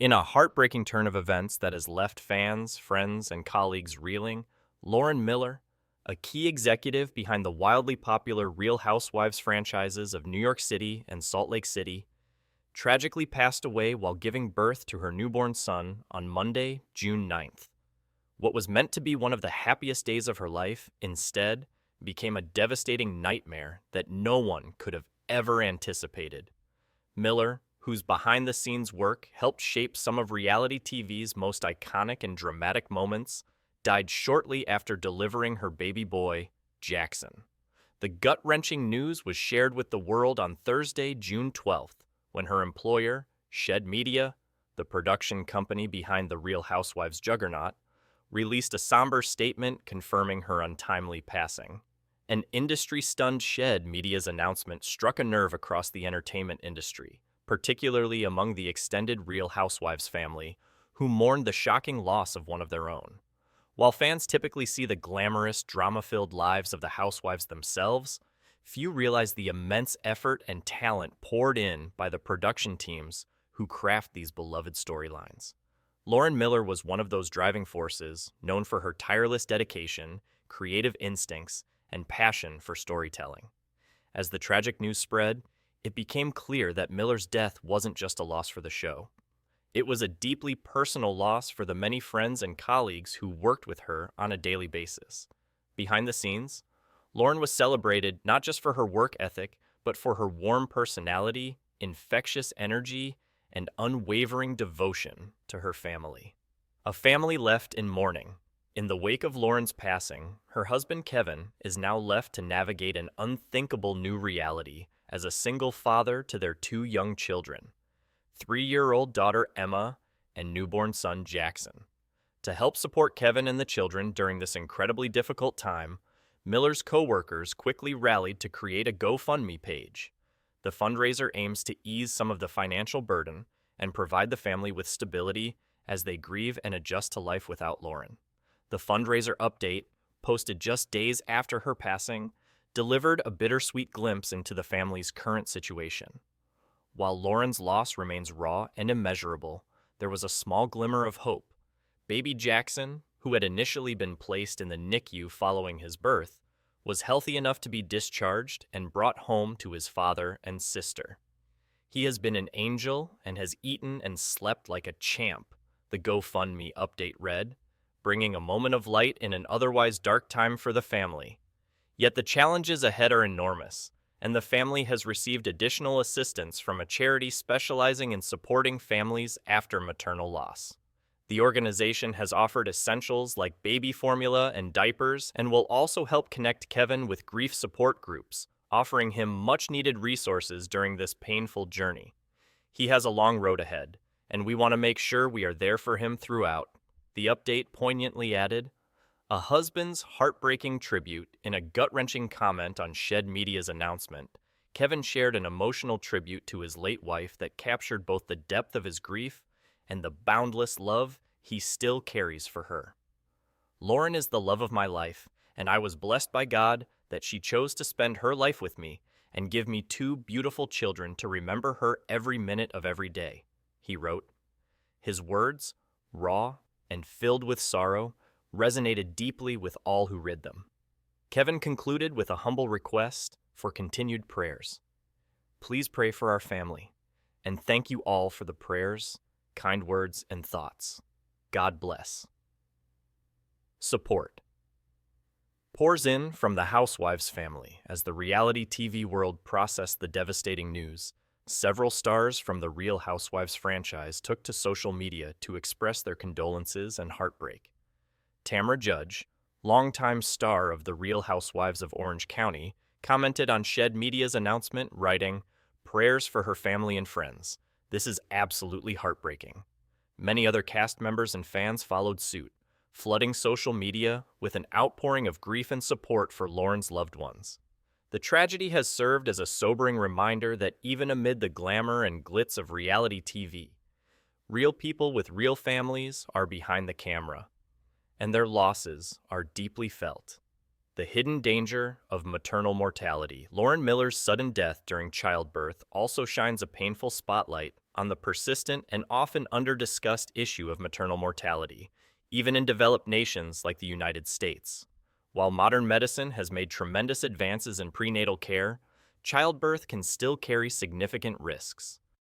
In a heartbreaking turn of events that has left fans, friends, and colleagues reeling, Lauren Miller, a key executive behind the wildly popular Real Housewives franchises of New York City and Salt Lake City, tragically passed away while giving birth to her newborn son on Monday, June 9th. What was meant to be one of the happiest days of her life, instead, became a devastating nightmare that no one could have ever anticipated. Miller, whose behind-the-scenes work helped shape some of reality TV's most iconic and dramatic moments, died shortly after delivering her baby boy, Jackson. The gut-wrenching news was shared with the world on Thursday, June 12th, when her employer, Shed Media, the production company behind the Real Housewives juggernaut, released a somber statement confirming her untimely passing. An industry-stunned Shed Media's announcement struck a nerve across the entertainment industry, particularly among the extended Real Housewives family, who mourned the shocking loss of one of their own. While fans typically see the glamorous, drama-filled lives of the housewives themselves, few realize the immense effort and talent poured in by the production teams who craft these beloved storylines. Lauren Miller was one of those driving forces, known for her tireless dedication, creative instincts, and passion for storytelling. As the tragic news spread, it became clear that Miller's death wasn't just a loss for the show. It was a deeply personal loss for the many friends and colleagues who worked with her on a daily basis. Behind the scenes, Lauren was celebrated not just for her work ethic, but for her warm personality, infectious energy, and unwavering devotion to her family. A family left in mourning. In the wake of Lauren's passing, her husband Kevin is now left to navigate an unthinkable new reality as a single father to their two young children, 3-year-old daughter Emma and newborn son Jackson. To help support Kevin and the children during this incredibly difficult time, Miller's co-workers quickly rallied to create a GoFundMe page. The fundraiser aims to ease some of the financial burden and provide the family with stability as they grieve and adjust to life without Lauren. The fundraiser update, posted just days after her passing, delivered a bittersweet glimpse into the family's current situation. While Lauren's loss remains raw and immeasurable, there was a small glimmer of hope. Baby Jackson, who had initially been placed in the NICU following his birth, was healthy enough to be discharged and brought home to his father and sister. He has been an angel and has eaten and slept like a champ, the GoFundMe update read, bringing a moment of light in an otherwise dark time for the family. Yet the challenges ahead are enormous, and the family has received additional assistance from a charity specializing in supporting families after maternal loss. The organization has offered essentials like baby formula and diapers and will also help connect Kevin with grief support groups, offering him much-needed resources during this painful journey. He has a long road ahead, and we want to make sure we are there for him throughout. The update poignantly added, a husband's heartbreaking tribute. In a gut-wrenching comment on Shed Media's announcement, Kevin shared an emotional tribute to his late wife that captured both the depth of his grief and the boundless love he still carries for her. Lauren is the love of my life, and I was blessed by God that she chose to spend her life with me and give me 2 beautiful children to remember her every minute of every day, he wrote. His words, raw and filled with sorrow, resonated deeply with all who read them. Kevin concluded with a humble request for continued prayers. Please pray for our family, and thank you all for the prayers, kind words, and thoughts. God bless. Support pours in from the Housewives family as the reality TV world processed the devastating news. Several stars from the Real Housewives franchise took to social media to express their condolences and heartbreak. Tamra Judge, longtime star of the Real Housewives of Orange County, commented on Shed Media's announcement, writing, "Prayers for her family and friends. This is absolutely heartbreaking." Many other cast members and fans followed suit, flooding social media with an outpouring of grief and support for Lauren's loved ones. The tragedy has served as a sobering reminder that even amid the glamour and glitz of reality TV, real people with real families are behind the camera, and their losses are deeply felt. The hidden danger of maternal mortality. Lauren Miller's sudden death during childbirth also shines a painful spotlight on the persistent and often under-discussed issue of maternal mortality, even in developed nations like the United States. While modern medicine has made tremendous advances in prenatal care, childbirth can still carry significant risks.